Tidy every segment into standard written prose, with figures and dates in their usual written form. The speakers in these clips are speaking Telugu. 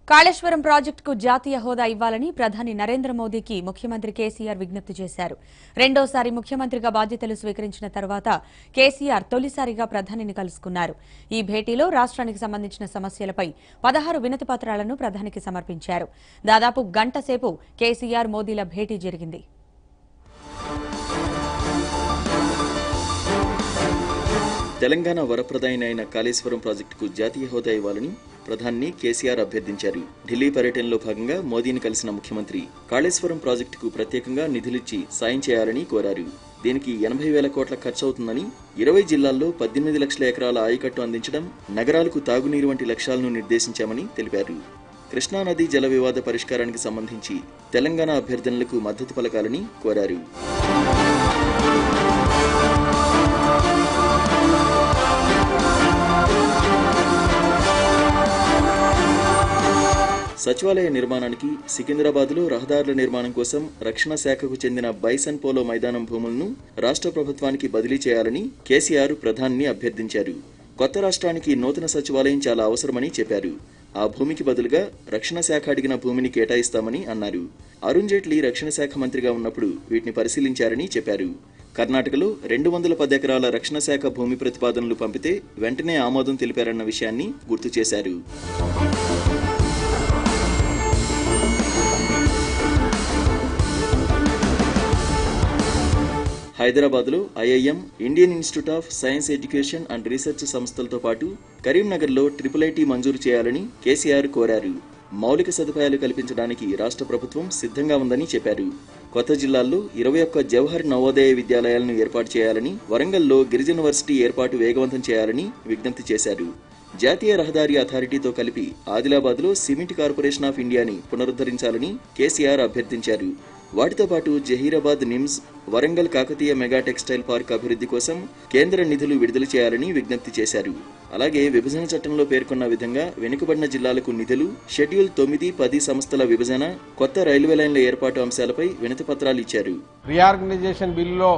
కాళేశ్వరం ప్రాజెక్టుకు జాతీయ హోదా ఇవ్వాలని ప్రధాని నరేంద్ర మోదీకి ముఖ్యమంత్రి కేసీఆర్ విజ్ఞప్తి చేశారు. రెండోసారి ముఖ్యమంత్రిగా బాధ్యతలు స్వీకరించిన తర్వాత కేసీఆర్ తొలిసారిగా ప్రధానిని కలుసుకున్నారు. ఈ భేటీలో రాష్ట్రానికి సంబంధించిన సమస్యలపై 16 వినతి పత్రాలను ప్రధానికి సమర్పించారు. దాదాపు గంట సేపు కేసీఆర్ మోదీల భేటీ జరిగింది. తెలంగాణ వరప్రదాయిని అయిన కాళేశ్వరం ప్రాజెక్టుకు జాతీయ హోదా ఇవ్వాలని ప్రధాని కేసీఆర్ అభ్యర్థించారు. ఢిల్లీ పర్యటనలో భాగంగా మోదీని కలిసిన ముఖ్యమంత్రి కాళేశ్వరం ప్రాజెక్టుకు ప్రత్యేకంగా నిధులిచ్చి సాయం చేయాలని కోరారు. దీనికి 80,000 కోట్ల ఖర్చవుతుందని, 20 జిల్లాల్లో 18 లక్షల ఎకరాల ఆయకట్టు అందించడం, నగరాలకు తాగునీరు వంటి లక్ష్యాలను నిర్దేశించామని తెలిపారు. కృష్ణానది జల వివాద పరిష్కారానికి సంబంధించి తెలంగాణ అభ్యర్థనలకు మద్దతు పలకాలని కోరారు. సచివాలయ నిర్మాణానికి సికింద్రాబాద్లో రహదారుల నిర్మాణం కోసం రక్షణ శాఖకు చెందిన బైసన్ పోలో మైదానం భూములను రాష్ట్ర ప్రభుత్వానికి బదిలీ చేయాలని కేసీఆర్ ప్రధానిని అభ్యర్థించారు. కొత్త రాష్ట్రానికి నూతన సచివాలయం చాలా అవసరమని చెప్పారు. ఆ భూమికి బదులుగా రక్షణ శాఖ అడిగిన భూమిని కేటాయిస్తామని అన్నారు. అరుణ్ జైట్లీ రక్షణ శాఖ మంత్రిగా ఉన్నప్పుడు వీటిని పరిశీలించారని చెప్పారు. కర్ణాటకలో 210 ఎకరాల రక్షణ శాఖ భూమి ప్రతిపాదనలు పంపితే వెంటనే ఆమోదం తెలిపారన్న విషయాన్ని గుర్తు చేశారు. హైదరాబాద్లో IIM, Indian institute of science education and research సంస్థలతో పాటు కరీంనగర్లో IIIT మంజూరు చేయాలని కేసీఆర్ కోరారు. మౌలిక సదుపాయాలు కల్పించడానికి రాష్ట్ర ప్రభుత్వం సిద్ధంగా ఉందని చెప్పారు. కొత్త జిల్లాల్లో 21 జవహర్ నవోదయ విద్యాలయాలను ఏర్పాటు చేయాలని, వరంగల్లో గిరిజన వర్సిటీ ఏర్పాటు వేగవంతం చేయాలని విజ్ఞప్తి చేశారు. జాతీయ రహదారి అథారిటీతో కలిపి ఆదిలాబాద్లో సిమెంట్ కార్పొరేషన్ ఆఫ్ ఇండియాని పునరుద్ధరించాలని కేసీఆర్ అభ్యర్థించారు. వాటితో పాటు Zaheerabad NIMS, Warangal Kakatiya mega textile park అభివృద్ధి కోసం కేంద్ర నిధులు విడుదల చేయాలని విజ్ఞప్తి చేశారు. అలాగే విభజన చట్టంలో పేర్కొన్న విధంగా వెనుకబడిన జిల్లాలకు నిధులు, షెడ్యూల్ 9, 10 సంస్థల విభజన, కొత్త రైల్వే లైన్ల ఏర్పాటు అంశాలపై వినతి పత్రాలు ఇచ్చారు. రీఆర్గనైజేషన్ బిల్లులో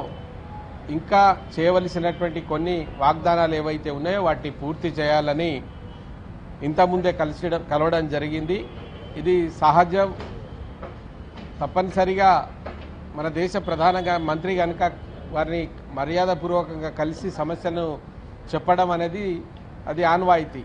ఇంకా చేయవలసినటువంటి కొన్ని వాగ్దానాలు ఏవైతే ఉన్నాయో వాటిని పూర్తి చేయాలని ఇంతకుముందే కలవడం జరిగింది. ఇది సహజం. తప్పనిసరిగా మన దేశ ప్రధాన మంత్రి కనుక వారిని మర్యాదపూర్వకంగా కలిసి సమస్యను చెప్పడం అనేది అది ఆనవాయితీ.